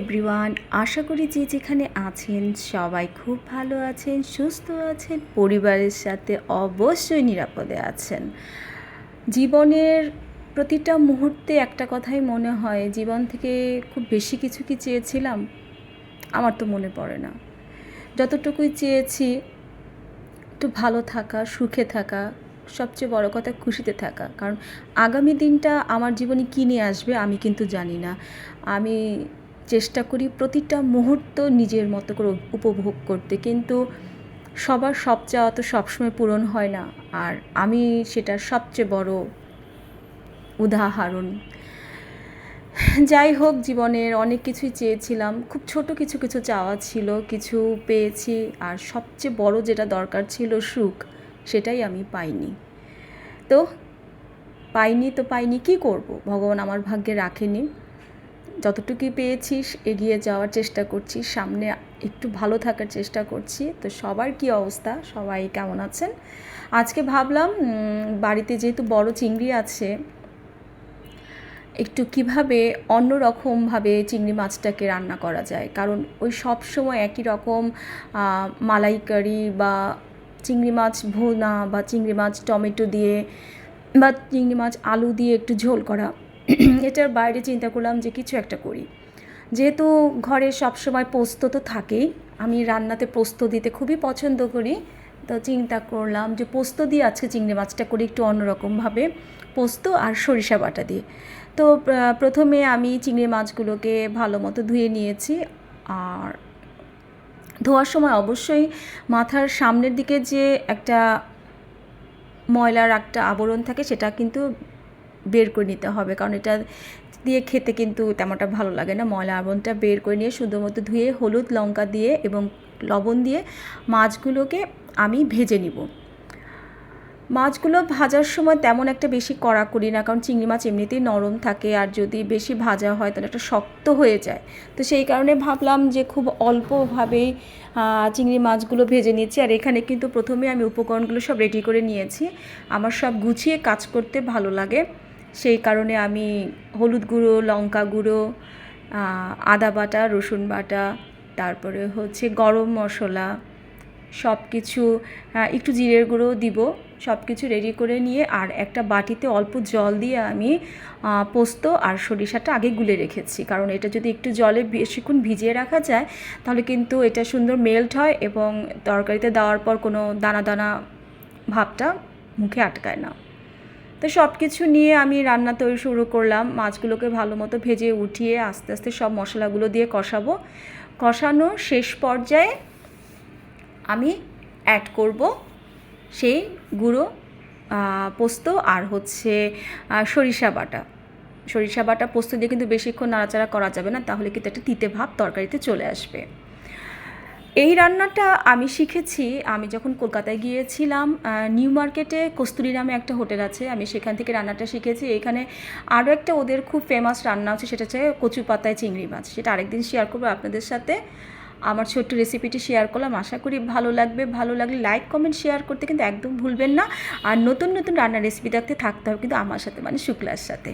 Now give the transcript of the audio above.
Everyone, আশা করি যে যেখানে আছেন সবাই খুব ভালো আছেন, সুস্থ আছেন, পরিবারের সাথে অবশ্যই নিরাপদে আছেন। জীবনের প্রতিটা মুহূর্তে একটা কথাই মনে হয়, জীবন থেকে খুব বেশি কিছু কি চেয়েছিলাম? আমার তো মনে পড়ে না। যতটুকুই চেয়েছি একটু ভালো থাকা, সুখে থাকা, সবচেয়ে বড় কথা খুশিতে থাকা। কারণ আগামী দিনটা আমার জীবনে কী নিয়ে আসবে আমি কিন্তু জানি না। আমি চেষ্টা করি প্রতিটা মুহূর্ত নিজের মতো করে উপভোগ করতে, কিন্তু সবার সব চাওয়া তো সবসময় পূরণ হয় না। আর আমি সেটার সবচেয়ে বড় উদাহরণ। যাই হোক, জীবনের অনেক কিছুই চেয়েছিলাম, খুব ছোট কিছু কিছু চাওয়া ছিল, কিছু পেয়েছি। আর সবচেয়ে বড় যেটা দরকার ছিল সুখ, সেটাই আমি পাইনি। তো পাইনি কী করব, ভগবান আমার ভাগ্যে রাখেনি। যতটুকুই পেয়েছি এগিয়ে যাওয়ার চেষ্টা করছি, সামনে একটু ভালো থাকার চেষ্টা করছি। তো সবার কী অবস্থা, সবাই কেমন আছেন? আজকে ভাবলাম বাড়িতে যেহেতু বড় চিংড়ি আছে, একটু কিভাবে অন্য রকমভাবে চিংড়ি মাছটাকে রান্না করা যায়। কারণ ওই সব সময় একই রকম মালাইকারি বা চিংড়ি মাছ ভুনা বা চিংড়ি মাছ টমেটো দিয়ে বা চিংড়ি মাছ আলু দিয়ে একটু ঝোল করা, এটার বাইরে চিন্তা করলাম যে কিছু একটা করি। যেহেতু ঘরে সবসময় পোস্ত তো থাকেই, আমি রান্নাতে পোস্ত দিতে খুবই পছন্দ করি। তো চিন্তা করলাম যে পোস্ত দিয়ে আজকে চিংড়ি মাছটা করি একটু অন্যরকমভাবে, পোস্ত আর সরিষা বাটা দিয়ে। তো প্রথমে আমি চিংড়ি মাছগুলোকে ভালো মতো ধুয়ে নিয়েছি। আর ধোয়ার সময় অবশ্যই মাথার সামনের দিকে যে একটা ময়লার একটা আবরণ থাকে সেটা কিন্তু বের করে নিতে হবে, কারণ এটা দিয়ে খেতে কিন্তু তেমনটা ভালো লাগে না। ময়লা আবরণটা বের করে নিয়ে শুধুমাত্র ধুয়ে হলুদ লঙ্কা দিয়ে এবং লবণ দিয়ে মাছগুলোকে আমি ভেজে নিব। মাছগুলো ভাজার সময় তেমন একটা বেশি কড়া করি না, কারণ চিংড়ি মাছ এমনিতেই নরম থাকে, আর যদি বেশি ভাজা হয় তাহলে একটা শক্ত হয়ে যায়। তো সেই কারণে ভাবলাম যে খুব অল্পভাবেই চিংড়ি মাছগুলো ভেজে নিচ্ছি। আর এখানে কিন্তু প্রথমে আমি উপকরণগুলো সব রেডি করে নিয়েছি। আমার সব গুছিয়ে কাজ করতে ভালো লাগে, সেই কারণে আমি হলুদ গুঁড়ো, লঙ্কা গুঁড়ো, আদা বাটা, রসুন বাটা, তারপরে হচ্ছে গরম মশলা, সব কিছু, একটু জিরের গুঁড়ো দিব, সব কিছু রেডি করে নিয়ে আর একটা বাটিতে অল্প জল দিয়ে আমি পোস্ত আর সরিষাটা আগে গুলে রেখেছি। কারণ এটা যদি একটু জলে বেশিক্ষণ ভিজিয়ে রাখা যায় তাহলে কিন্তু এটা সুন্দর মেল্ট হয় এবং তরকারিতে দেওয়ার পর কোনো দানা দানা ভাবটা মুখে আটকায় না। তো সব কিছু নিয়ে আমি রান্না তৈরি শুরু করলাম। মাছগুলোকে ভালো মতো ভেজে উঠিয়ে আস্তে আস্তে সব মশলাগুলো দিয়ে কষাবো। কষানো শেষ পর্যায়ে আমি অ্যাড করব সেই গুঁড়ো পোস্ত আর হচ্ছে সরিষা বাটা। পোস্ত দিয়ে কিন্তু বেশিক্ষণ নাড়াচাড়া করা যাবে না, তাহলে কিন্তু একটা তিতে ভাব তরকারিতে চলে আসবে। এই রান্নাটা আমি শিখেছি আমি যখন কলকাতায় গিয়েছিলাম। নিউ মার্কেটে কস্তুরি নামে একটা হোটেল আছে, আমি সেখান থেকে রান্নাটা শিখেছি। এখানে আরও একটা ওদের খুব ফেমাস রান্না আছে, সেটা হচ্ছে কচু পাতায় চিংড়ি মাছ। সেটা আরেকদিন শেয়ার করবো আপনাদের সাথে। আমার ছোট্ট রেসিপিটি শেয়ার করলাম, আশা করি ভালো লাগবে। ভালো লাগলে লাইক কমেন্ট শেয়ার করতে কিন্তু একদম ভুলবেন না। আর নতুন নতুন রান্নার রেসিপি থাকতে হবে কিন্তু আমার সাথে, মানে শুক্লার সাথে।